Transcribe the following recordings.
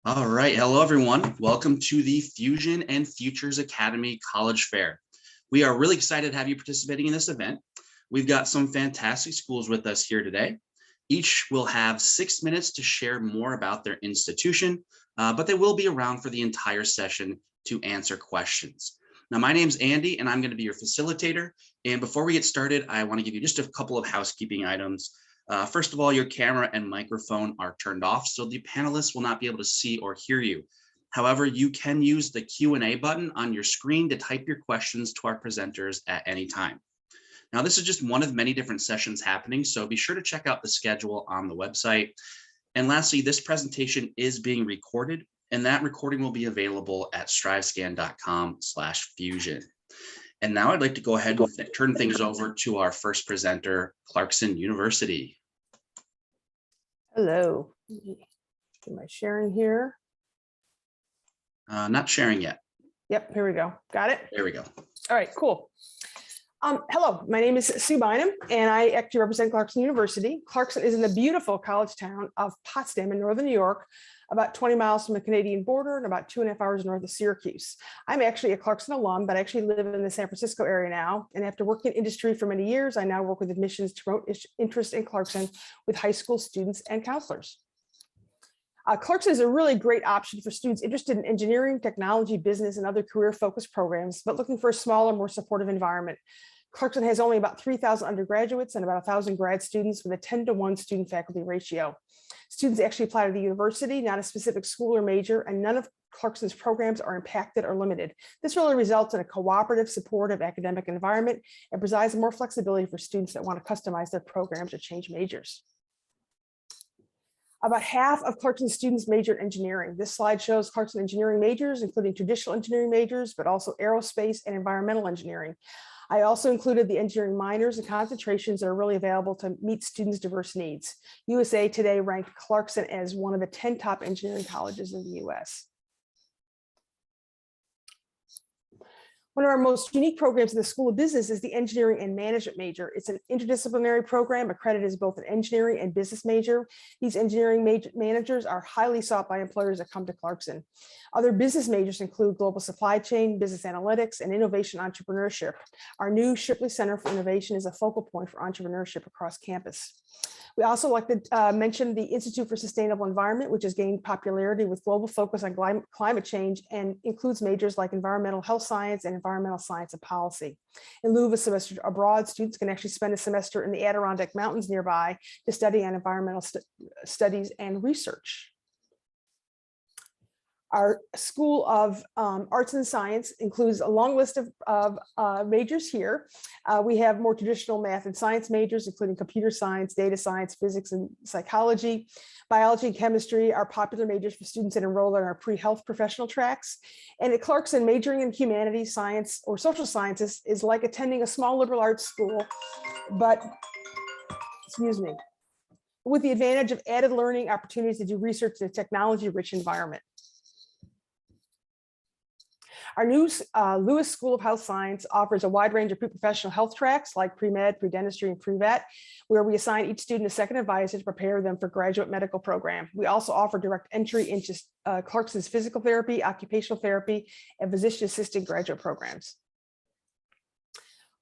All right. Hello, everyone. Welcome to the Fusion and Futures Academy College Fair. We are really excited to have you participating in this event. We've got some fantastic schools with us here today. Each will have 6 minutes to share more about their institution, but they will be around for the entire session to answer questions. Now, my name's Andy, and I'm going to be your facilitator. And before we get started, I want to give you just a couple of housekeeping items. First of all, your camera and microphone are turned off, so the panelists will not be able to see or hear you. However, you can use the Q&A button on your screen to type your questions to our presenters at any time. Now, this is just one of many different sessions happening, so be sure to check out the schedule on the website. And lastly, this presentation is being recorded, and that recording will be available at strivescan.com/fusion. And now I'd like to go ahead and turn things over to our first presenter, Clarkson University. Hello. Am I sharing here? Not sharing yet. Yep, here we go. Got it? There we go. All right, cool. Hello, my name is Sue Bynum, and I actually represent Clarkson University. Clarkson is in the beautiful college town of Potsdam in northern New York, about 20 miles from the Canadian border and about 2.5 hours north of Syracuse. I'm actually a Clarkson alum, but I actually live in the San Francisco area now. And after working in industry for many years, I now work with admissions to promote interest in Clarkson with high school students and counselors. Clarkson is a really great option for students interested in engineering, technology, business, and other career-focused programs, but looking for a smaller, more supportive environment. Clarkson has only about 3,000 undergraduates and about 1,000 grad students with a 10-to-1 student-faculty ratio. Students actually apply to the university, not a specific school or major, and none of Clarkson's programs are impacted or limited. This really results in a cooperative, supportive academic environment and provides more flexibility for students that want to customize their programs or change majors. About half of Clarkson students major in engineering. This slide shows Clarkson engineering majors, including traditional engineering majors, but also aerospace and environmental engineering. I also included the engineering minors and concentrations that are really available to meet students' diverse needs. USA Today ranked Clarkson as one of the 10 top engineering colleges in the US. One of our most unique programs in the School of Business is the Engineering and Management major. It's an interdisciplinary program accredited as both an engineering and business major. These engineering managers are highly sought by employers that come to Clarkson. Other business majors include global supply chain, business analytics, and innovation entrepreneurship. Our new Shipley Center for Innovation is a focal point for entrepreneurship across campus. We also like to mention the Institute for Sustainable Environment, which has gained popularity with global focus on climate change and includes majors like environmental health science and environmental science and policy. In lieu of a semester abroad, students can actually spend a semester in the Adirondack Mountains nearby to study on environmental studies and research. Our School of Arts and Science includes a long list of majors here. We have more traditional math and science majors, including computer science, data science, physics, and psychology. Biology and chemistry are popular majors for students that enroll in our pre-health professional tracks. And at Clarkson, majoring in humanities, science, or social sciences is like attending a small liberal arts school, but, excuse me, with the advantage of added learning opportunities to do research in a technology-rich environment. Our new Lewis School of Health Science offers a wide range of pre-professional health tracks like pre-med, pre-dentistry, and pre-vet, where we assign each student a second advisor to prepare them for graduate medical program. We also offer direct entry into Clarkson's physical therapy, occupational therapy, and physician-assisted graduate programs.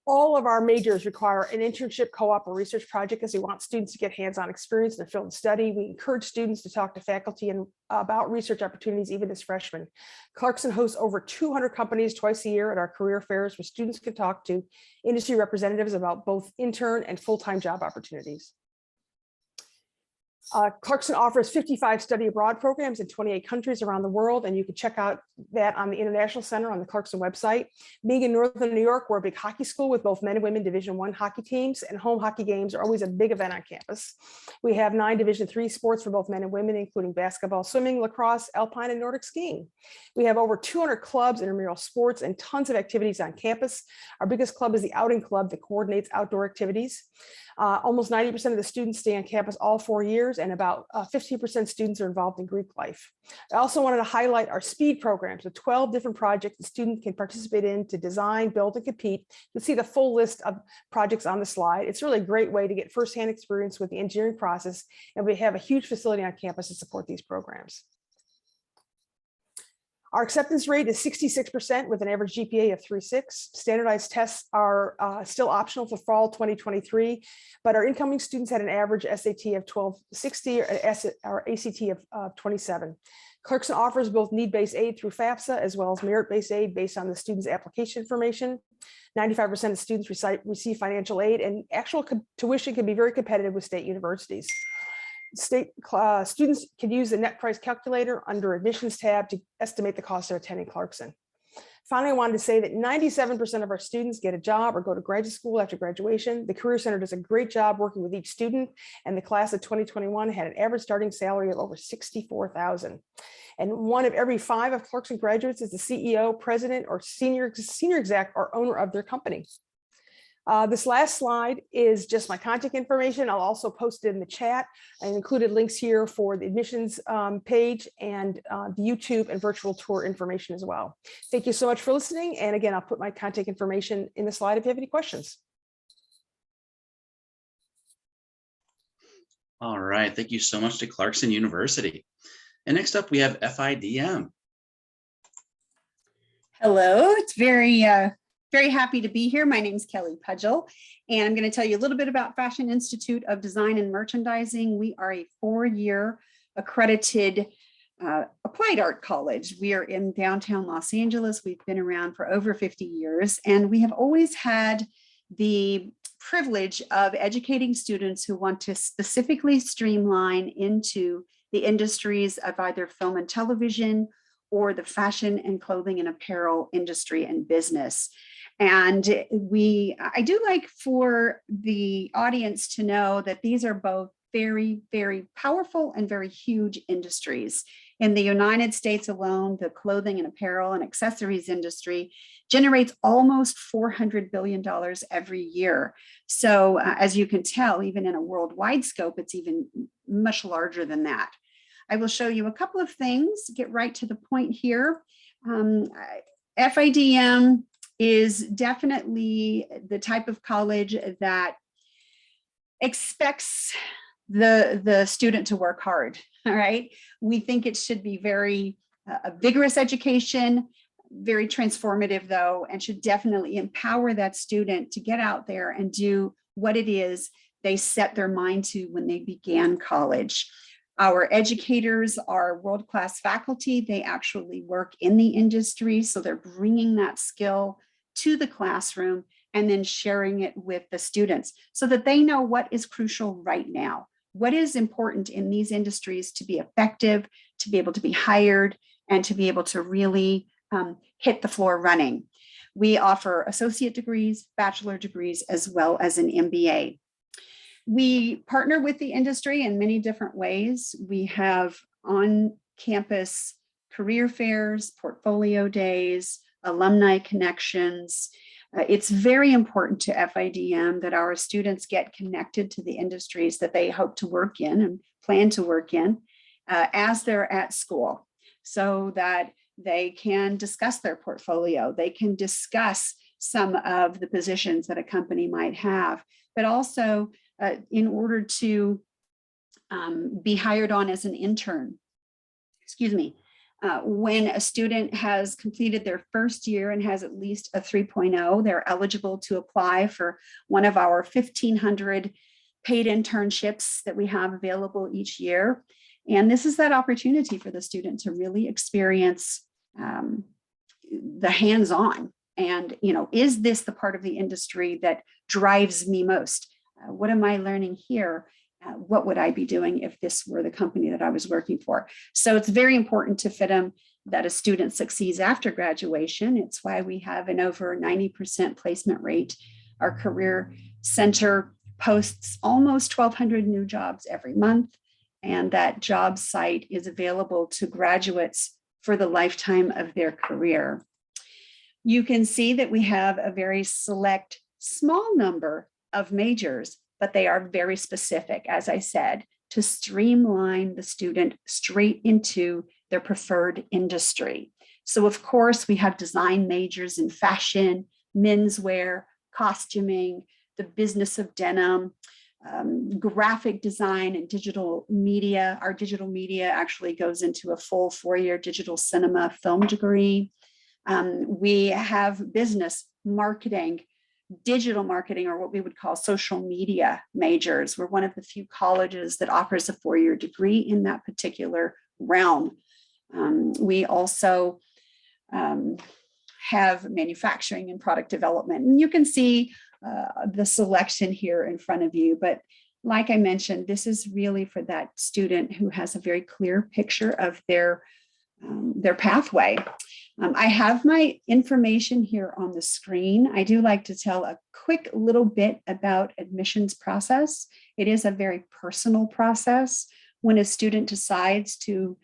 All of our majors require an internship, co-op, or research project as we want students to get hands-on experience in their field of study. We encourage students to talk to faculty and about research opportunities even as freshmen. Clarkson hosts over 200 companies twice a year at our career fairs where students can talk to industry representatives about both intern and full-time job opportunities. Clarkson offers 55 study abroad programs in 28 countries around the world, and you can check out that on the International Center on the Clarkson website. Being in Northern New York, we're a big hockey school with both men and women Division I hockey teams, and home hockey games are always a big event on campus. We have 9 Division III sports for both men and women, including basketball, swimming, lacrosse, alpine, and Nordic skiing. We have over 200 clubs, intramural sports, and tons of activities on campus. Our biggest club is the Outing Club that coordinates outdoor activities. Almost 90% of the students stay on campus all 4 years, and about 15% students are involved in Greek life. I also wanted to highlight our SPEED programs with 12 different projects the student can participate in to design, build, and compete. You'll see the full list of projects on the slide. It's really a great way to get firsthand experience with the engineering process, and we have a huge facility on campus to support these programs. Our acceptance rate is 66% with an average GPA of 3.6. Standardized tests are still optional for fall 2023, but our incoming students had an average SAT of 1260 or ACT of 27. Clarkson offers both need-based aid through FAFSA as well as merit-based aid based on the student's application information. 95% of students receive financial aid, and actual tuition can be very competitive with state universities. State students can use the net price calculator under admissions tab to estimate the cost of attending Clarkson. Finally, I wanted to say that 97% of our students get a job or go to graduate school after graduation. The Career Center does a great job working with each student, and the class of 2021 had an average starting salary of over $64,000. And one of every 5 of Clarkson graduates is the CEO, president, or senior exec or owner of their company. This last slide is just my contact information. I'll also post it in the chat. I included links here for the admissions page and the YouTube and virtual tour information as well. Thank you so much for listening. And again, I'll put my contact information in the slide if you have any questions. All right, thank you so much to Clarkson University. And next up, we have FIDM. Hello, it's very happy to be here. My name is Kelly Pudgel, and I'm going to tell you a little bit about Fashion Institute of Design and Merchandising. We are a 4-year accredited applied art college. We are in downtown Los Angeles. We've been around for over 50 years, and we have always had the privilege of educating students who want to specifically streamline into the industries of either film and television or the fashion and clothing and apparel industry and business. And I do like for the audience to know that these are both very, very powerful and very huge industries. In the United States alone, the clothing and apparel and accessories industry generates almost $400 billion every year. So as you can tell, even in a worldwide scope, it's even much larger than that. I will show you a couple of things, get right to the point here. FIDM is definitely the type of college that expects the student to work hard. All right. We think it should be very a vigorous education, very transformative though, and should definitely empower that student to get out there and do what it is they set their mind to when they began college. Our educators are world-class faculty. They actually work in the industry, so they're bringing that skill to the classroom and then sharing it with the students so that they know what is crucial right now. What is important in these industries to be effective, to be able to be hired, and to be able to really hit the floor running. We offer associate degrees, bachelor degrees, as well as an MBA. We partner with the industry in many different ways. We have on-campus career fairs, portfolio days, alumni connections. It's very important to FIDM that our students get connected to the industries that they hope to work in and plan to work in as they're at school, so that they can discuss their portfolio. They can discuss some of the positions that a company might have, but also in order to be hired on as an intern. When a student has completed their first year and has at least a 3.0, they're eligible to apply for one of our 1,500 paid internships that we have available each year. And this is that opportunity for the student to really experience the hands-on. And, is this the part of the industry that drives me most? What am I learning here? What would I be doing if this were the company that I was working for? So it's very important to FIDM that a student succeeds after graduation. It's why we have an over 90% placement rate. Our Career Center posts almost 1,200 new jobs every month, and that job site is available to graduates for the lifetime of their career. You can see that we have a very select, small number of majors, but they are very specific, as I said, to streamline the student straight into their preferred industry. So of course, we have design majors in fashion, menswear, costuming, the business of denim, graphic design and digital media. Our digital media actually goes into a full 4-year digital cinema film degree. We have business, marketing, digital marketing, or what we would call social media majors. We're one of the few colleges that offers a 4-year degree in that particular realm. We also have manufacturing and product development. And you can see the selection here in front of you. But like I mentioned, this is really for that student who has a very clear picture of their pathway. I have my information here on the screen. I do like to tell a quick little bit about admissions process. It is a very personal process. When a student decides to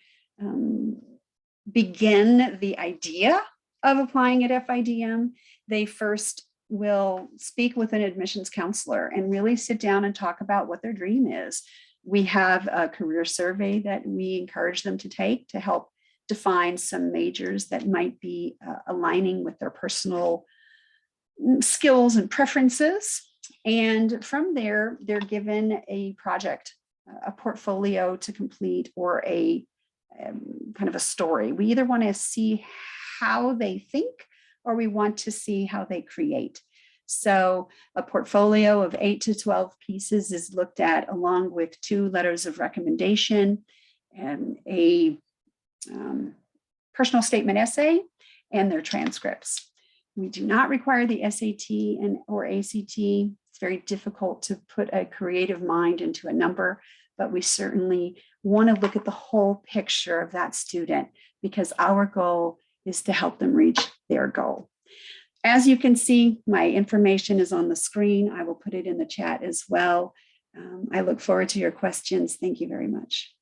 begin the idea of applying at FIDM, they first will speak with an admissions counselor and really sit down and talk about what their dream is. We have a career survey that we encourage them to take to help define some majors that might be aligning with their personal skills and preferences. And from there, they're given a project, a portfolio to complete, or a kind of a story. We either want to see how they think, or we want to see how they create. So a portfolio of 8 to 12 pieces is looked at, along with 2 letters of recommendation and a personal statement essay and their transcripts. We do not require the SAT or ACT. It's very difficult to put a creative mind into a number, but we certainly want to look at the whole picture of that student, because our goal is to help them reach their goal. As you can see, my information is on the screen. I will put it in the chat as well. I look forward to your questions. Thank you very much.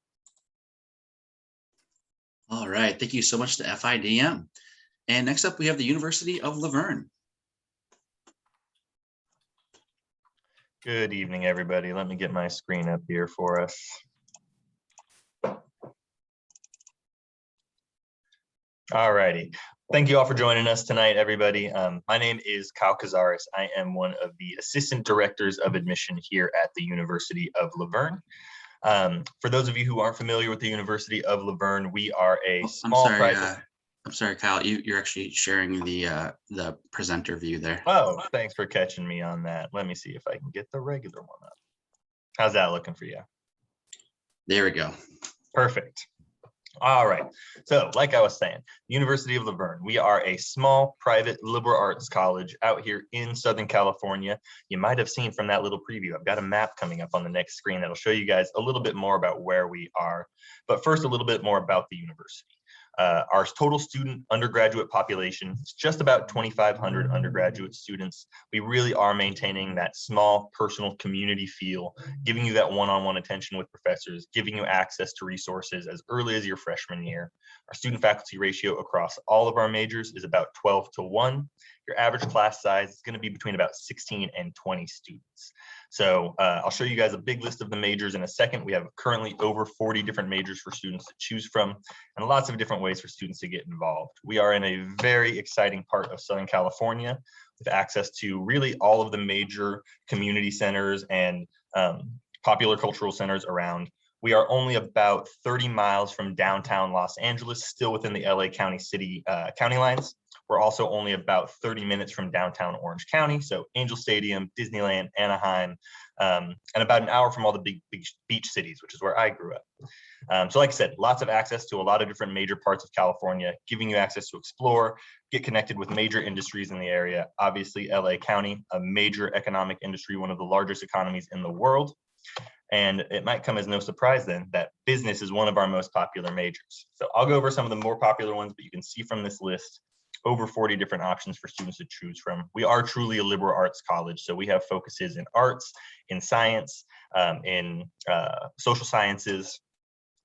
All right, thank you so much to FIDM. And next up, we have the University of Laverne. Good evening, everybody. Let me get my screen up here for us. All righty. Thank you all for joining us tonight, everybody. My name is Kyle Cazares. I am one of the assistant directors of admission here at the University of Laverne. For those of you who aren't familiar with the University of Laverne, we are a small private. I'm sorry, Kyle. You're actually sharing the presenter view there. Oh, thanks for catching me on that. Let me see if I can get the regular one up. How's that looking for you? There we go. Perfect. All right. So like I was saying, University of Laverne, we are a small private liberal arts college out here in Southern California. You might have seen from that little preview, I've got a map coming up on the next screen that'll show you guys a little bit more about where we are. But first, a little bit more about the university. Our total student undergraduate population is just about 2,500 undergraduate students. We really are maintaining that small personal community feel, giving you that one-on-one attention with professors, giving you access to resources as early as your freshman year. Our student faculty ratio across all of our majors is about 12-to-1. Your average class size is going to be between about 16 and 20 students. So I'll show you guys a big list of the majors in a second. We have currently over 40 different majors for students to choose from, and lots of different ways for students to get involved. We are in a very exciting part of Southern California with access to really all of the major community centers and popular cultural centers around. We are only about 30 miles from downtown Los Angeles, still within the LA County county lines. We're also only about 30 minutes from downtown Orange County, so Angel Stadium, Disneyland, Anaheim, and about an hour from all the big beach cities, which is where I grew up. So like I said, lots of access to a lot of different major parts of California, giving you access to explore, get connected with major industries in the area. Obviously, LA County, a major economic industry, one of the largest economies in the world. And it might come as no surprise then that business is one of our most popular majors. So I'll go over some of the more popular ones, but you can see from this list, over 40 different options for students to choose from. We are truly a liberal arts college, so we have focuses in arts, in science, in social sciences.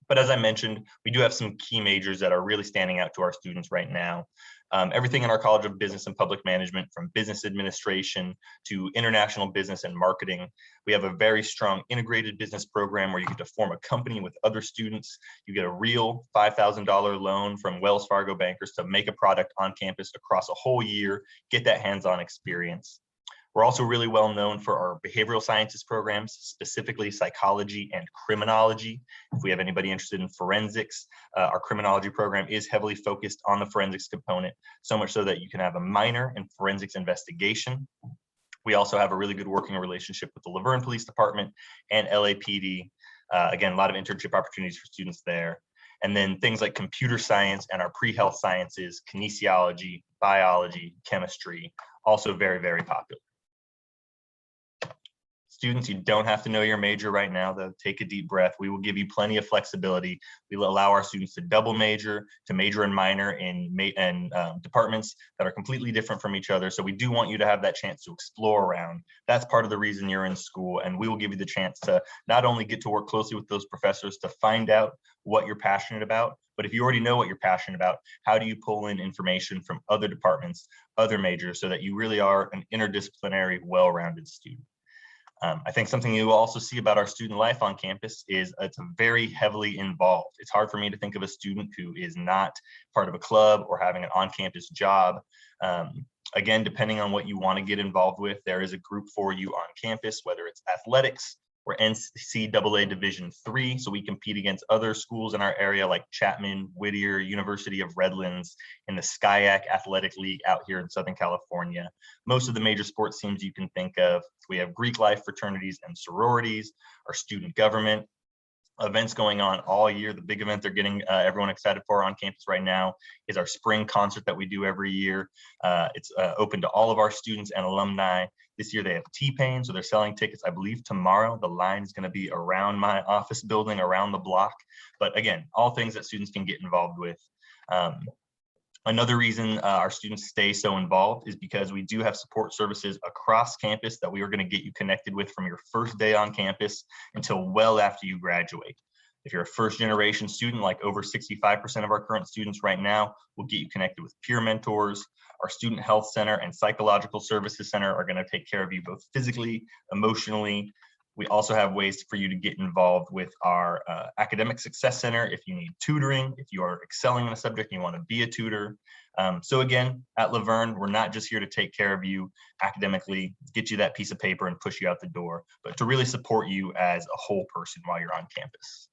But as I mentioned, we do have some key majors that are really standing out to our students right now. Everything in our College of Business and Public Management, from business administration to international business and marketing. We have a very strong integrated business program where you get to form a company with other students. You get a real $5,000 loan from Wells Fargo bankers to make a product on campus across a whole year, get that hands-on experience. We're also really well known for our behavioral sciences programs, specifically psychology and criminology. If we have anybody interested in forensics, our criminology program is heavily focused on the forensics component, so much so that you can have a minor in forensics investigation. We also have a really good working relationship with the Laverne Police Department and LAPD. Again, a lot of internship opportunities for students there. And then things like computer science and our pre-health sciences, kinesiology, biology, chemistry, also very, very popular. Students, you don't have to know your major right now, though. Take a deep breath. We will give you plenty of flexibility. We will allow our students to double major, to major and minor in departments that are completely different from each other. So we do want you to have that chance to explore around. That's part of the reason you're in school, and we will give you the chance to not only get to work closely with those professors to find out what you're passionate about, but if you already know what you're passionate about, how do you pull in information from other departments, other majors, so that you really are an interdisciplinary, well-rounded student. I think something you will also see about our student life on campus is it's very heavily involved. It's hard for me to think of a student who is not part of a club or having an on-campus job. Again, depending on what you want to get involved with, there is a group for you on campus, whether it's athletics or NCAA Division III. So we compete against other schools in our area like Chapman, Whittier, University of Redlands, and the SCIAC Athletic League out here in Southern California. Most of the major sports teams you can think of. We have Greek life fraternities and sororities, our student government, events going on all year. The big event they're getting everyone excited for on campus right now is our spring concert that we do every year. It's open to all of our students and alumni. This year they have T-Pain, so they're selling tickets. I believe tomorrow the line is going to be around my office building, around the block. But again, all things that students can get involved with. Another reason our students stay so involved is because we do have support services across campus that we are going to get you connected with from your first day on campus until well after you graduate. If you're a first generation student, like over 65% of our current students right now, we'll get you connected with peer mentors. Our student health center and psychological services center are going to take care of you both physically, emotionally. We also have ways for you to get involved with our academic success center if you need tutoring, if you are excelling in a subject and you want to be a tutor. So again, at Laverne, we're not just here to take care of you academically, get you that piece of paper and push you out the door, but to really support you as a whole person while you're on campus.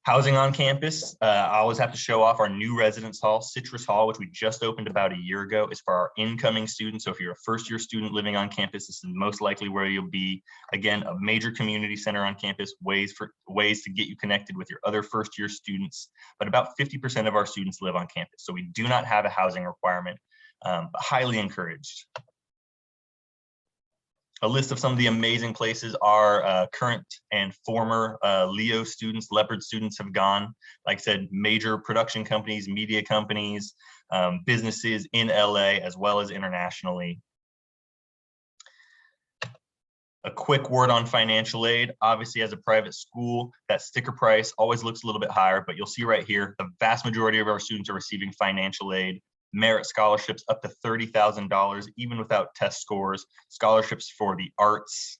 Housing on campus, I always have to show off our new residence hall, Citrus Hall, which we just opened about a year ago. Is for our incoming students. So if you're a first-year student living on campus, this is most likely where you'll be. Again, a major community center on campus, ways to get you connected with your other first-year students. But about 50% of our students live on campus, so we do not have a housing requirement, but highly encouraged. A list of some of the amazing places our current and former Leo students, Leopard students have gone. Like I said, major production companies, media companies, businesses in LA as well as internationally. A quick word on financial aid. Obviously, as a private school, that sticker price always looks a little bit higher, but you'll see right here, the vast majority of our students are receiving financial aid. Merit scholarships up to $30,000, even without test scores, scholarships for the arts.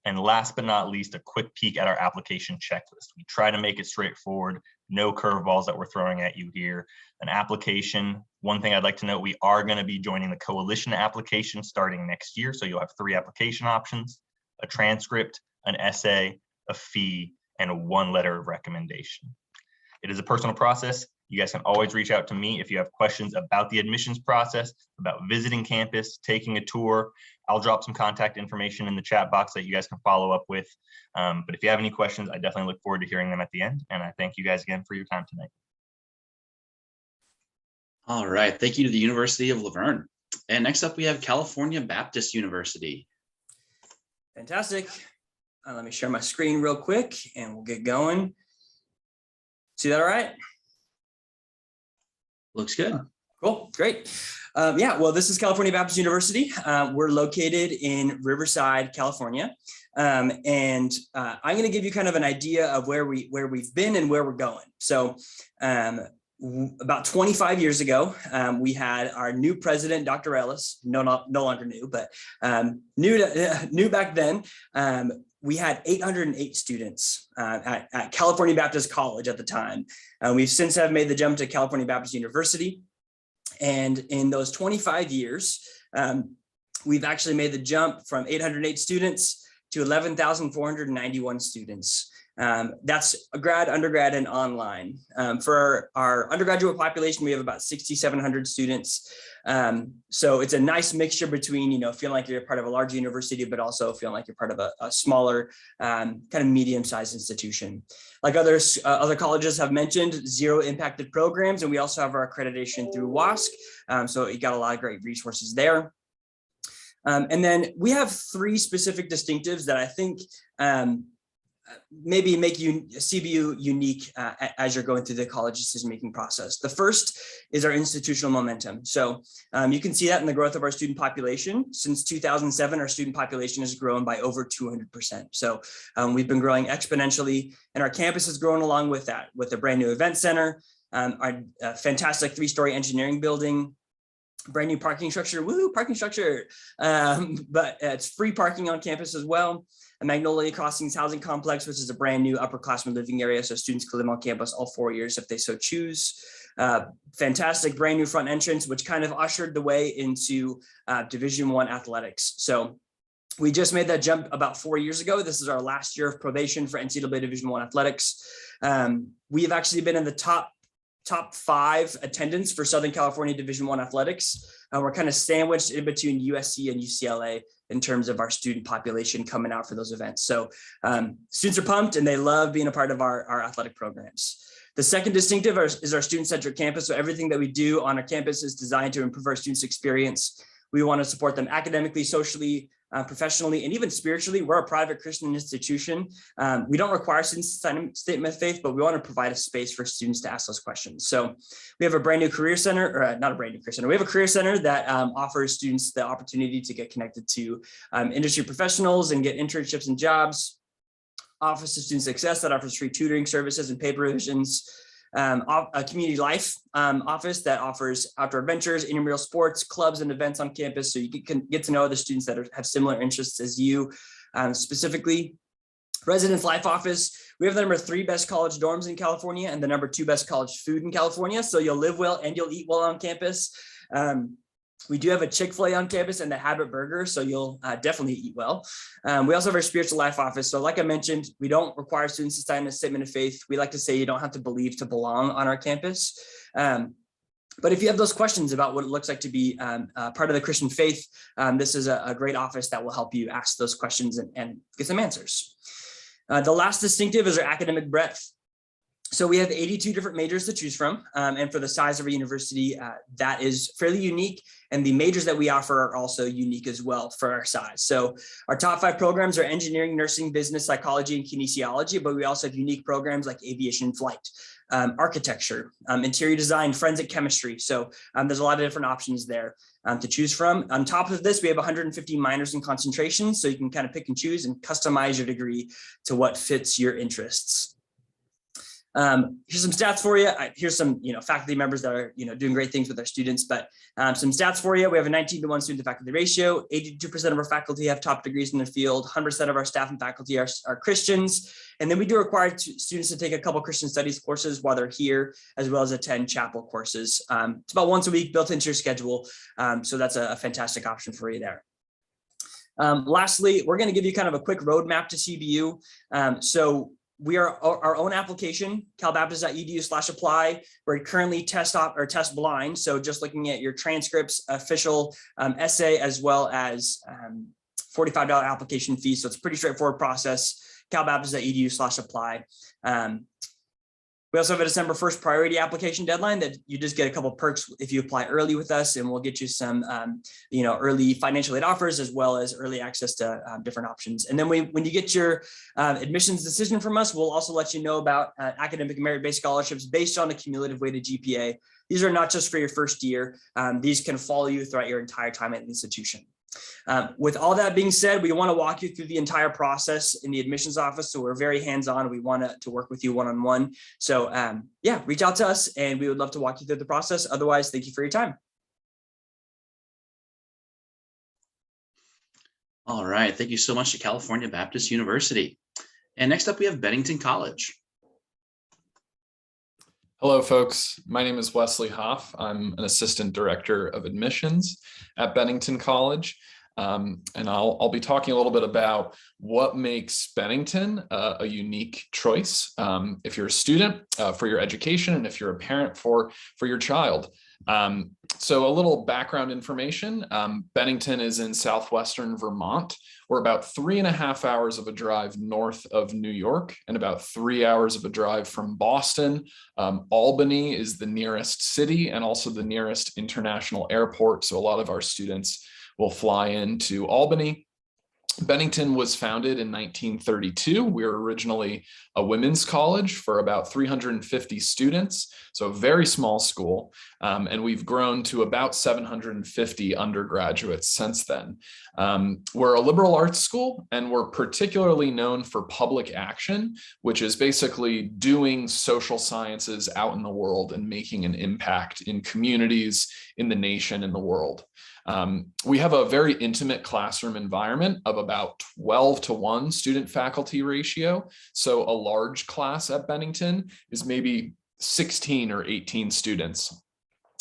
And last but not least, a quick peek at our application checklist. We try to make it straightforward, no curveballs that we're throwing at you here. An application, one thing I'd like to note, we are going to be joining the coalition application starting next year. So you'll have 3 application options: a transcript, an essay, a fee, and a 1 letter of recommendation. It is a personal process. You guys can always reach out to me if you have questions about the admissions process, about visiting campus, taking a tour. I'll drop some contact information in the chat box that you guys can follow up with. But if you have any questions, I definitely look forward to hearing them at the end. And I thank you guys again for your time tonight. All right. Thank you to the University of Laverne. And next up, we have California Baptist University. Fantastic. Let me share my screen real quick and we'll get going. See that all right? Looks good. Cool, great. Yeah, well, this is California Baptist University. We're located in Riverside, California. And I'm going to give you kind of an idea of where we've been and where we're going. So about 25 years ago, we had our new president, Dr. Ellis, no longer new, but new back then. We had 808 students at California Baptist College at the time. We've since have made the jump to California Baptist University. And in those 25 years, we've actually made the jump from 808 students to 11,491 students. That's a grad, undergrad, and online. For our undergraduate population, we have about 6,700 students. So it's a nice mixture between, feeling like you're part of a large university, but also feeling like you're part of a smaller, kind of medium-sized institution. Like other colleges have mentioned, 0 impacted programs, and we also have our accreditation through WASC. So you got a lot of great resources there. And then we have 3 specific distinctives that I think maybe make CBU unique as you're going through the college decision-making process. The first is our institutional momentum. So you can see that in the growth of our student population. Since 2007, our student population has grown by over 200%. So we've been growing exponentially, and our campus has grown along with that, with a brand new event center, our fantastic 3-story engineering building, brand new parking structure, woohoo, parking structure, but it's free parking on campus as well. A Magnolia Crossings housing complex, which is a brand new upperclassmen living area, so students can live on campus all 4 years if they so choose. Fantastic brand new front entrance, which kind of ushered the way into Division I athletics. So we just made that jump about 4 years ago. This is our last year of probation for NCAA Division I athletics. We have actually been in the top 5 attendance for Southern California Division I athletics. We're kind of sandwiched in between USC and UCLA in terms of our student population coming out for those events. So students are pumped and they love being a part of our athletic programs. The second distinctive is our student-centric campus. So everything that we do on our campus is designed to improve our students' experience. We want to support them academically, socially, professionally, and even spiritually. We're a private Christian institution. We don't require students to sign a statement of faith, but we want to provide a space for students to ask those questions. So we have a brand new career center, or not a brand new career center. We have a career center that offers students the opportunity to get connected to industry professionals and get internships and jobs. Office of Student Success that offers free tutoring services and paper revisions. A community life office that offers outdoor adventures, intramural sports, clubs, and events on campus, so you can get to know other students that have similar interests as you. Specifically, Residence Life Office. We have the number 3 best college dorms in California and the number 2 best college food in California, so you'll live well and you'll eat well on campus. We do have a Chick-fil-A on campus and the Habit Burger, so you'll definitely eat well. We also have our Spiritual Life Office. So like I mentioned, we don't require students to sign a statement of faith. We like to say you don't have to believe to belong on our campus. But if you have those questions about what it looks like to be part of the Christian faith, this is a great office that will help you ask those questions and get some answers. The last distinctive is our academic breadth. So we have 82 different majors to choose from, and for the size of our university, that is fairly unique, and the majors that we offer are also unique as well for our size. So our top 5 programs are engineering, nursing, business, psychology, and kinesiology, but we also have unique programs like aviation flight, architecture, interior design, forensic chemistry. So there's a lot of different options there to choose from. On top of this, we have 150 minors and concentrations, so you can kind of pick and choose and customize your degree to what fits your interests. Here's some stats for you. Here's some, faculty members that are, doing great things with their students, but some stats for you. We have a 19-to-1 student to faculty ratio. 82% of our faculty have top degrees in their field. 100% of our staff and faculty are Christians. And then we do require students to take a couple Christian studies courses while they're here, as well as attend chapel courses. It's about once a week built into your schedule. So that's a fantastic option for you there. Lastly, we're going to give you kind of a quick roadmap to CBU. So we are our own application, calbaptist.edu/apply. We're currently test blind. So just looking at your transcripts, official essay, as well as $45 application fee. So it's a pretty straightforward process, calbaptist.edu/apply. We also have a December 1st priority application deadline that you just get a couple perks if you apply early with us, and we'll get you some, early financial aid offers, as well as early access to different options. And then when you get your admissions decision from us, we'll also let you know about academic merit-based scholarships based on the cumulative weighted GPA. These are not just for your first year. These can follow you throughout your entire time at the institution. With all that being said, we want to walk you through the entire process in the admissions office. So we're very hands-on. We want to work with you one-on-one. So reach out to us and we would love to walk you through the process. Otherwise, thank you for your time. All right. Thank you so much to California Baptist University. And next up, we have Bennington College. Hello, folks. My name is Wesley Hoff. I'm an assistant director of admissions at Bennington College. And I'll be talking a little bit about what makes Bennington a unique choice if you're a student for your education and if you're a parent for your child. So a little background information. Bennington is in southwestern Vermont. We're about 3.5 hours of a drive north of New York and about 3 hours of a drive from Boston. Albany is the nearest city and also the nearest international airport. So a lot of our students will fly into Albany. Bennington was founded in 1932. We were originally a women's college for about 350 students, so a very small school, and we've grown to about 750 undergraduates since then. We're a liberal arts school, and we're particularly known for public action, which is basically doing social sciences out in the world and making an impact in communities, in the nation, in the world. We have a very intimate classroom environment of about 12-to-1 student-faculty ratio. So a large class at Bennington is maybe 16 or 18 students.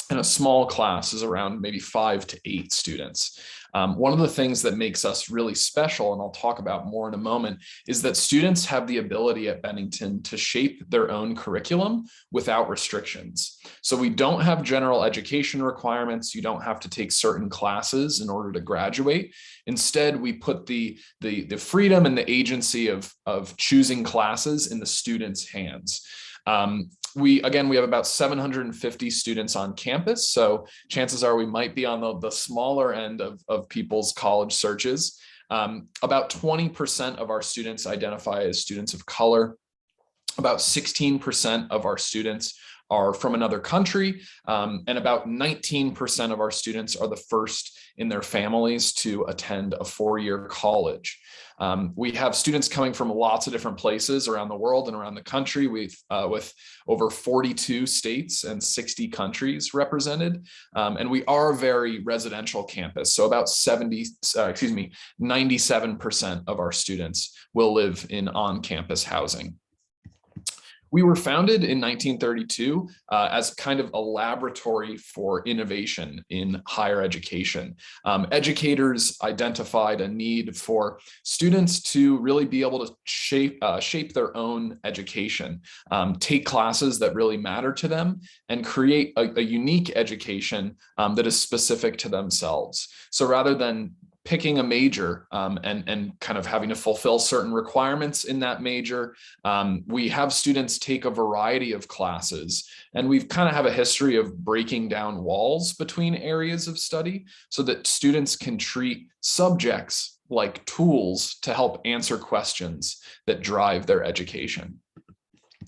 And a small class is around maybe 5 to 8 students. One of the things that makes us really special, and I'll talk about more in a moment, is that students have the ability at Bennington to shape their own curriculum without restrictions. So we don't have general education requirements. You don't have to take certain classes in order to graduate. Instead, we put the freedom and the agency of choosing classes in the students' hands. We have about 750 students on campus, so chances are we might be on the smaller end of people's college searches. About 20% of our students identify as students of color. About 16% of our students are from another country, and about 19% of our students are the first in their families to attend a 4-year college. We have students coming from lots of different places around the world and around the country with over 42 states and 60 countries represented. And we are a very residential campus. So about 97% of our students will live in on-campus housing. We were founded in 1932 as kind of a laboratory for innovation in higher education. Educators identified a need for students to really be able to shape their own education, take classes that really matter to them, and create a unique education that is specific to themselves. So rather than picking a major and kind of having to fulfill certain requirements in that major, we have students take a variety of classes, and we've kind of have a history of breaking down walls between areas of study so that students can treat subjects like tools to help answer questions that drive their education.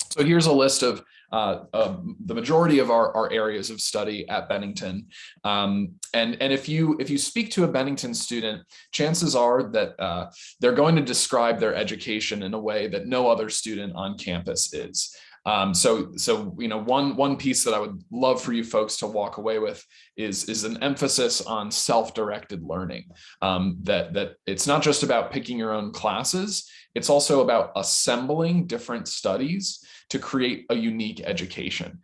So here's a list of the majority of our areas of study at Bennington. And if you speak to a Bennington student, chances are that they're going to describe their education in a way that no other student on campus is. So one piece that I would love for you folks to walk away with is an emphasis on self-directed learning. That it's not just about picking your own classes, it's also about assembling different studies to create a unique education.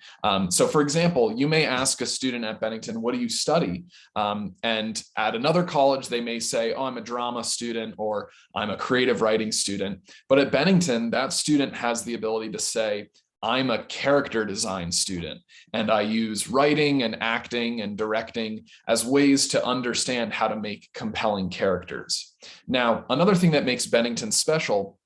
So for example, you may ask a student at Bennington, what do you study? And at another college, they may say, oh, I'm a drama student or I'm a creative writing student. But at Bennington, that student has the ability to say, I'm a character design student, and I use writing and acting and directing as ways to understand how to make compelling characters. Now, another thing that makes Bennington special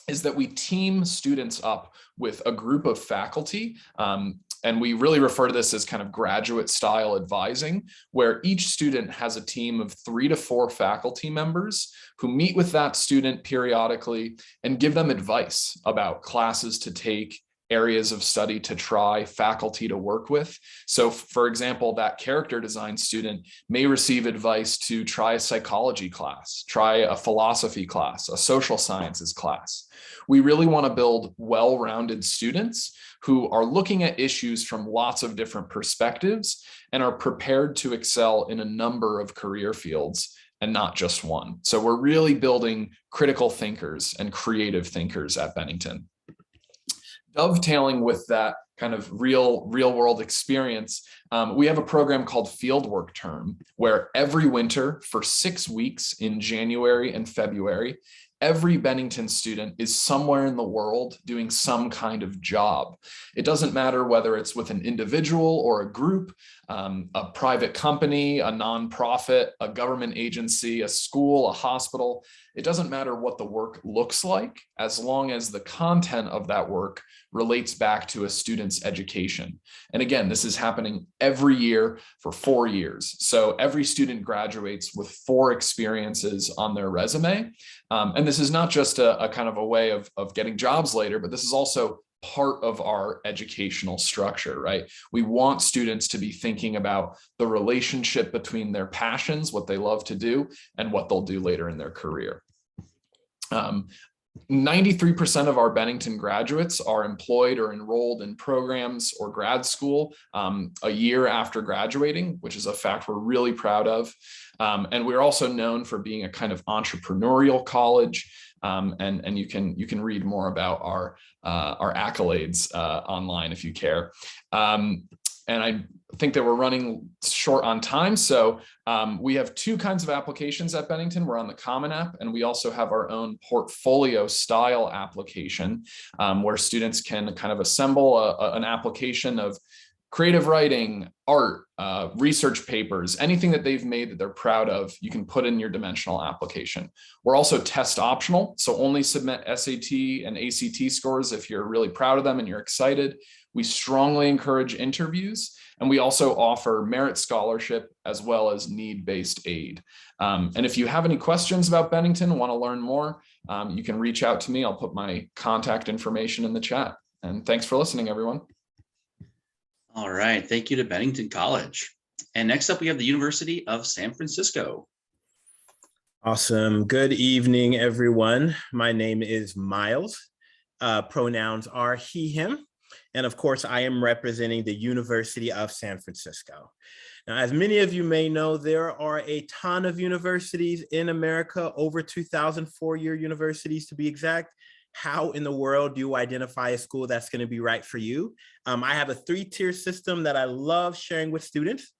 is that we team students up with a group of faculty, and we really refer to this as kind of graduate style advising, where each student has a team of 3 to 4 faculty members who meet with that student periodically and give them advice about classes to take, areas of study to try, faculty to work with. So for example, that character design student may receive advice to try a psychology class, try a philosophy class, a social sciences class. We really want to build well-rounded students who are looking at issues from lots of different perspectives and are prepared to excel in a number of career fields and not just one. So we're really building critical thinkers and creative thinkers at Bennington. Dovetailing with that kind of real world experience, we have a program called Fieldwork Term, where every winter for 6 weeks in January and February, every Bennington student is somewhere in the world doing some kind of job. It doesn't matter whether it's with an individual or a group, a private company, a nonprofit, a government agency, a school, a hospital. It doesn't matter what the work looks like, as long as the content of that work relates back to a student's education. And again, this is happening every year for 4 years. So every student graduates with 4 experiences on their resume. And this is not just a kind of a way of getting jobs later, but this is also part of our educational structure, right? We want students to be thinking about the relationship between their passions, what they love to do, and what they'll do later in their career. 93% of our Bennington graduates are employed or enrolled in programs or grad school a year after graduating, which is a fact we're really proud of. And we're also known for being a kind of entrepreneurial college. And you can read more about our accolades online if you care. And I think that we're running short on time. So we have 2 kinds of applications at Bennington. We're on the Common App, and we also have our own portfolio style application where students can kind of assemble an application of creative writing, art, research papers, anything that they've made that they're proud of, you can put in your dimensional application. We're also test optional, so only submit SAT and ACT scores if you're really proud of them and you're excited. We strongly encourage interviews, and we also offer merit scholarship as well as need-based aid. And if you have any questions about Bennington, want to learn more, you can reach out to me. I'll put my contact information in the chat. And thanks for listening, everyone. All right, thank you to Bennington College. And next up, we have the University of San Francisco. Awesome. Good evening, everyone. My name is Miles. Pronouns are he, him. And of course, I am representing the University of San Francisco. Now, as many of you may know, there are a ton of universities in America, over 2,000 four-year universities to be exact. How in the world do you identify a school that's going to be right for you? I have a 3-tier system that I love sharing with students.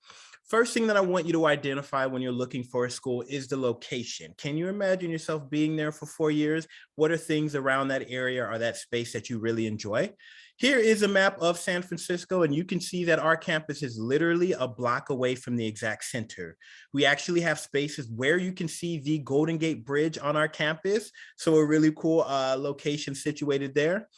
First thing that I want you to identify when you're looking for a school is the location. Can you imagine yourself being there for 4 years? What are things around that area or that space that you really enjoy? Here is a map of San Francisco, and you can see that our campus is literally a block away from the exact center. We actually have spaces where you can see the Golden Gate Bridge on our campus. So a really cool location situated there.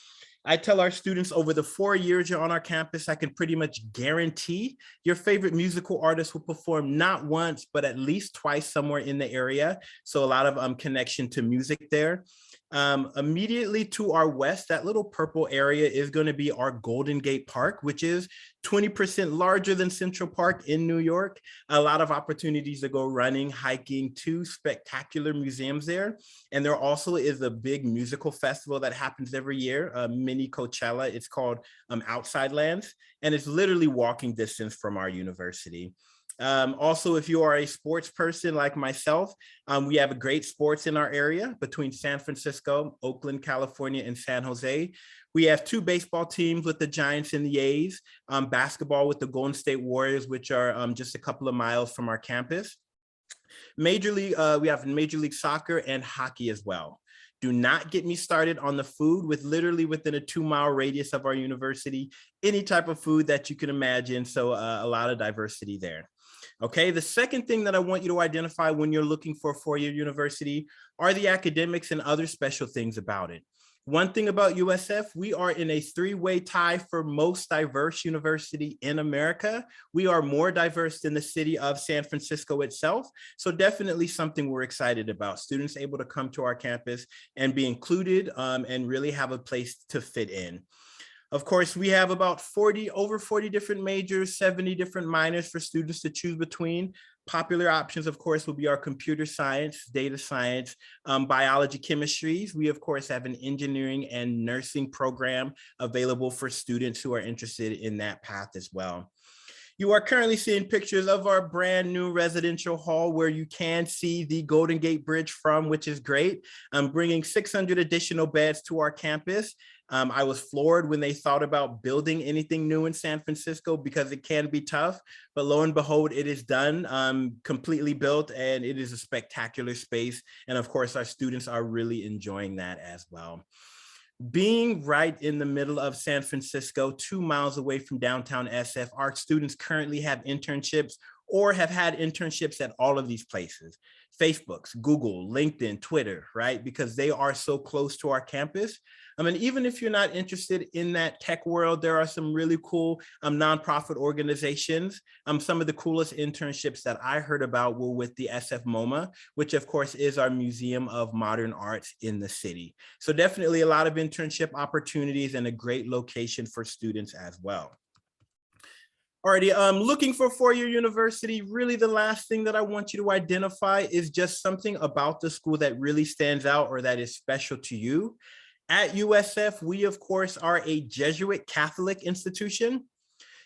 I tell our students over the 4 years you're on our campus, I can pretty much guarantee your favorite musical artist will perform not once, but at least twice somewhere in the area. So a lot of connection to music there. Immediately to our west, that little purple area is going to be our Golden Gate Park, which is 20% larger than Central Park in New York. A lot of opportunities to go running, hiking, 2 spectacular museums there. And there also is a big musical festival that happens every year, a mini Coachella. It's called Outside Lands, and it's literally walking distance from our university. Also, if you are a sports person like myself, we have a great sports in our area between San Francisco, Oakland, California, and San Jose. We have 2 baseball teams with the Giants and the A's, basketball with the Golden State Warriors, which are just a couple of miles from our campus. Major League, we have Major League Soccer and hockey as well. Do not get me started on the food. With literally within a 2-mile radius of our university, any type of food that you can imagine. So a lot of diversity there. Okay, the second thing that I want you to identify when you're looking for a 4-year university are the academics and other special things about it. One thing about USF, we are in a 3-way tie for most diverse university in America. We are more diverse than the city of San Francisco itself. So definitely something we're excited about. Students able to come to our campus and be included and really have a place to fit in. Of course, we have about over 40 different majors, 70 different minors for students to choose between. Popular options, of course, will be our computer science, data science, biology, chemistries. We, of course, have an engineering and nursing program available for students who are interested in that path as well. You are currently seeing pictures of our brand new residential hall where you can see the Golden Gate Bridge from, which is great. I'm bringing 600 additional beds to our campus. I was floored when they thought about building anything new in San Francisco because it can be tough, but lo and behold, it is done, completely built, and it is a spectacular space. And of course, our students are really enjoying that as well. Being right in the middle of San Francisco, 2 miles away from downtown SF, our students currently have internships or have had internships at all of these places. Facebook's, Google, LinkedIn, Twitter, right? Because they are so close to our campus. I mean, even if you're not interested in that tech world, there are some really cool nonprofit organizations. Some of the coolest internships that I heard about were with the SF MoMA, which of course is our Museum of Modern Arts in the city. So definitely a lot of internship opportunities and a great location for students as well. Alrighty, looking for four-year university, really the last thing that I want you to identify is just something about the school that really stands out or that is special to you. At USF, we of course are a Jesuit Catholic institution.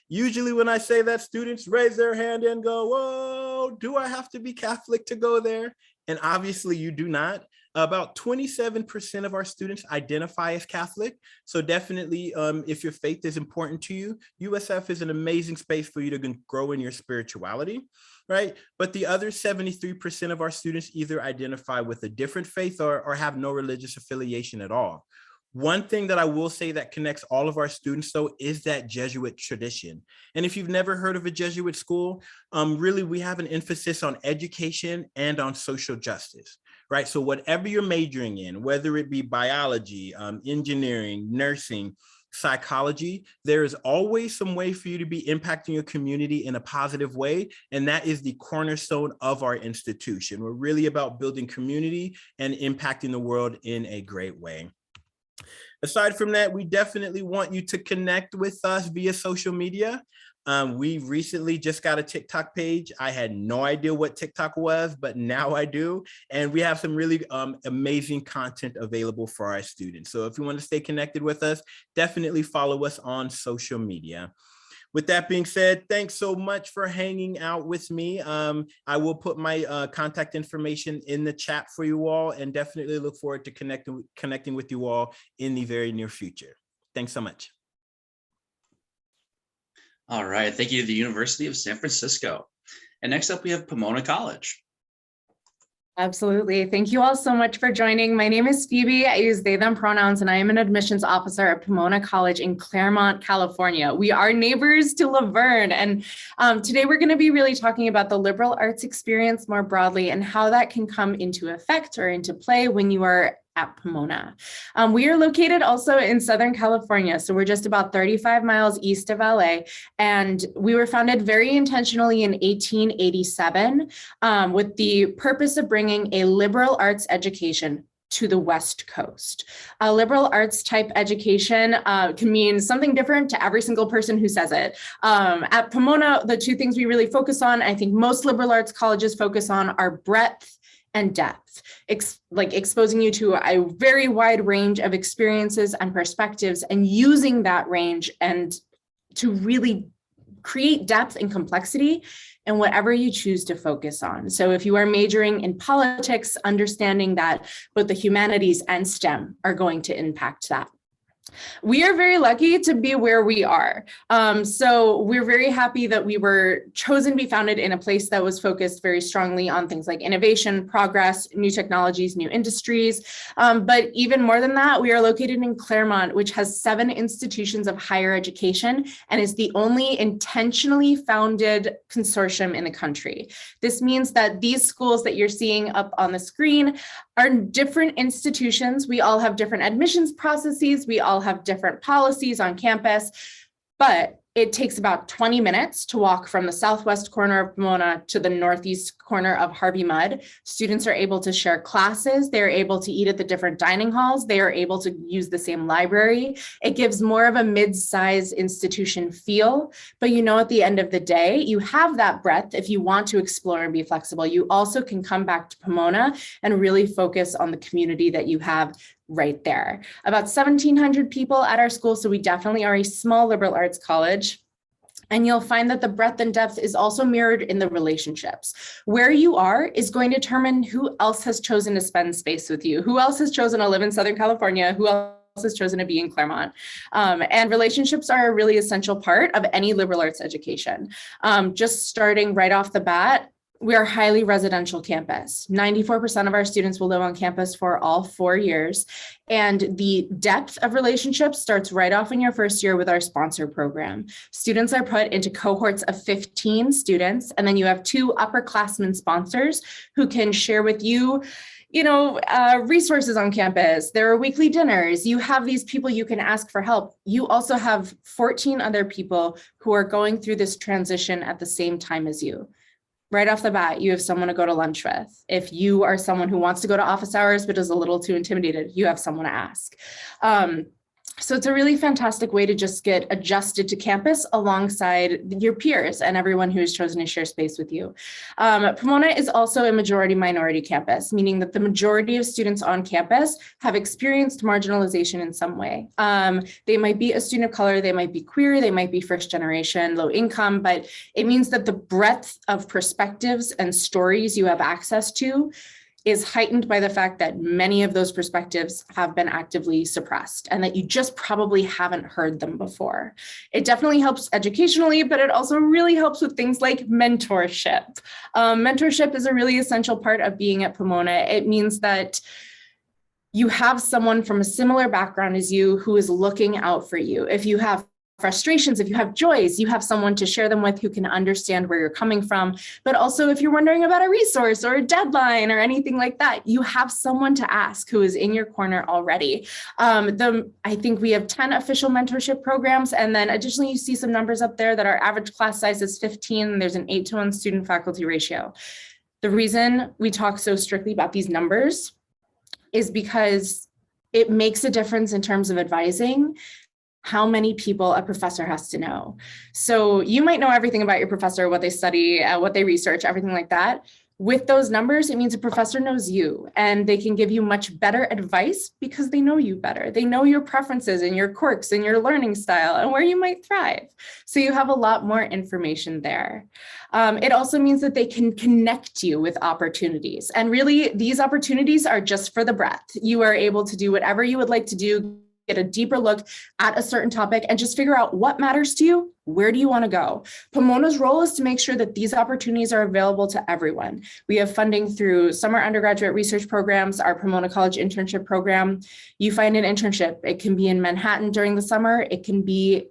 Usually when I say that, students raise their hand and go, whoa, do I have to be Catholic to go there? And obviously you do not. About 27% of our students identify as Catholic. So definitely, if your faith is important to you, USF is an amazing space for you to grow in your spirituality, right? But the other 73% of our students either identify with a different faith or have no religious affiliation at all. One thing that I will say that connects all of our students, though, is that Jesuit tradition. And if you've never heard of a Jesuit school, really, we have an emphasis on education and on social justice, right? So whatever you're majoring in, whether it be biology, engineering, nursing, psychology, there is always some way for you to be impacting your community in a positive way. And that is the cornerstone of our institution. We're really about building community and impacting the world in a great way. Aside from that, we definitely want you to connect with us via social media. We recently just got a TikTok page. I had no idea what TikTok was, but now I do. And we have some really amazing content available for our students. So if you want to stay connected with us, definitely follow us on social media. With that being said, thanks so much for hanging out with me. I will put my contact information in the chat for you all and definitely look forward to connecting with you all in the very near future. Thanks so much. All right, thank you to the University of San Francisco. And next up, we have Pomona College. Absolutely. Thank you all so much for joining. My name is Phoebe. I use they, them pronouns, and I am an admissions officer at Pomona College in Claremont, California. We are neighbors to Verne. And today we're going to be really talking about the liberal arts experience more broadly and how that can come into effect or into play when you are at Pomona. We are located also in Southern California. So we're just about 35 miles east of LA. And we were founded very intentionally in 1887 with the purpose of bringing a liberal arts education to the West Coast. A liberal arts type education can mean something different to every single person who says it. At Pomona, the two things we really focus on, I think most liberal arts colleges focus on, are breadth and depth, exposing you to a very wide range of experiences and perspectives and using that range and to really create depth and complexity in whatever you choose to focus on. So if you are majoring in politics, understanding that both the humanities and STEM are going to impact that. We are very lucky to be where we are. So we're very happy that we were chosen to be founded in a place that was focused very strongly on things like innovation, progress, new technologies, new industries. But even more than that, we are located in Claremont, which has 7 institutions of higher education and is the only intentionally founded consortium in the country. This means that these schools that you're seeing up on the screen are different institutions. We all have different admissions processes. We all have different policies on campus, but it takes about 20 minutes to walk from the southwest corner of Pomona to the northeast corner of Harvey Mudd. Students are able to share classes. They're able to eat at the different dining halls. They are able to use the same library. It gives more of a mid-sized institution feel, but at the end of the day, you have that breadth. If you want to explore and be flexible, you also can come back to Pomona and really focus on the community that you have right there. About 1,700 people at our school, so we definitely are a small liberal arts college. And you'll find that the breadth and depth is also mirrored in the relationships. Where you are is going to determine who else has chosen to spend space with you, who else has chosen to live in Southern California, who else has chosen to be in Claremont. And relationships are a really essential part of any liberal arts education. Just starting right off the bat, we are a highly residential campus. 94% of our students will live on campus for all 4 years. And the depth of relationships starts right off in your first year with our sponsor program. Students are put into cohorts of 15 students, and then you have 2 upperclassmen sponsors who can share with you resources on campus. There are weekly dinners. You have these people you can ask for help. You also have 14 other people who are going through this transition at the same time as you. Right off the bat, you have someone to go to lunch with. If you are someone who wants to go to office hours but is a little too intimidated, you have someone to ask. So it's a really fantastic way to just get adjusted to campus alongside your peers and everyone who has chosen to share space with you. Pomona is also a majority minority campus, meaning that the majority of students on campus have experienced marginalization in some way. They might be a student of color, they might be queer, they might be first generation, low income, but it means that the breadth of perspectives and stories you have access to is heightened by the fact that many of those perspectives have been actively suppressed and that you just probably haven't heard them before. It definitely helps educationally, but it also really helps with things like mentorship. Mentorship is a really essential part of being at Pomona. It means that you have someone from a similar background as you who is looking out for you. If you have frustrations, if you have joys, you have someone to share them with who can understand where you're coming from. But also if you're wondering about a resource or a deadline or anything like that, you have someone to ask who is in your corner already. I think we have 10 official mentorship programs. And then additionally, you see some numbers up there that our average class size is 15. There's an 8-to-1 student faculty ratio. The reason we talk so strictly about these numbers is because it makes a difference in terms of advising how many people a professor has to know. So you might know everything about your professor, what they study, what they research, everything like that. With those numbers, it means a professor knows you and they can give you much better advice because they know you better. They know your preferences and your quirks and your learning style and where you might thrive. So you have a lot more information there. It also means that they can connect you with opportunities. And really, these opportunities are just for the breadth. You are able to do whatever you would like to do, get a deeper look at a certain topic and just figure out what matters to you. Where do you want to go? Pomona's role is to make sure that these opportunities are available to everyone. We have funding through summer undergraduate research programs, our Pomona College internship program. You find an internship. It can be in Manhattan during the summer. It can be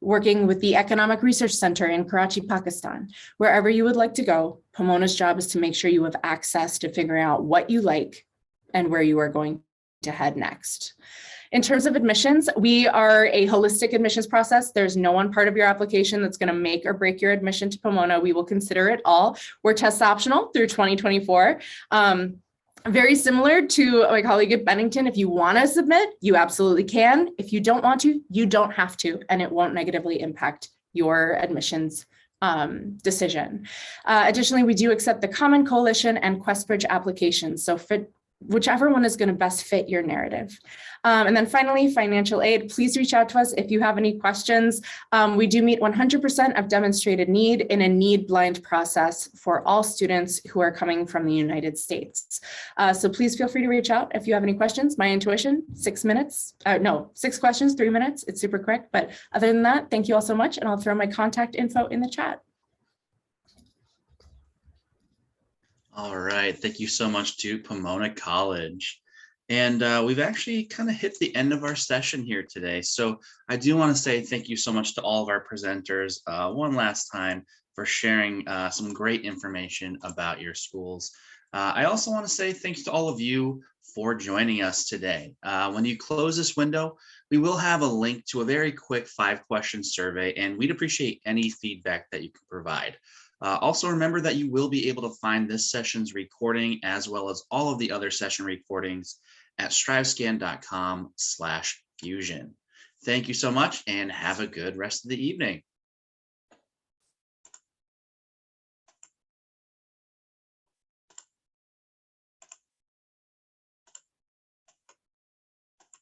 working with the Economic Research Center in Karachi, Pakistan. Wherever you would like to go, Pomona's job is to make sure you have access to figuring out what you like and where you are going to head next. In terms of admissions, we are a holistic admissions process. There's no one part of your application that's going to make or break your admission to Pomona. We will consider it all. We're test optional through 2024. Very similar to my colleague at Bennington. If you want to submit, you absolutely can. If you don't want to, you don't have to, and it won't negatively impact your admissions decision. Additionally, we do accept the Common Coalition and QuestBridge applications. So whichever one is going to best fit your narrative. And then finally, financial aid. Please reach out to us if you have any questions. We do meet 100% of demonstrated need in a need blind process for all students who are coming from the United States. So please feel free to reach out if you have any questions. My intuition, 6 minutes. 6 questions, 3 minutes. It's super quick. But other than that, thank you all so much. And I'll throw my contact info in the chat. All right, thank you so much to Pomona College. And we've actually kind of hit the end of our session here today. So I do want to say thank you so much to all of our presenters one last time for sharing some great information about your schools. I also want to say thanks to all of you for joining us today. When you close this window, we will have a link to a very quick 5-question survey, and we'd appreciate any feedback that you can provide. Also remember that you will be able to find this session's recording as well as all of the other session recordings at strivescan.com/fusion. Thank you so much and have a good rest of the evening.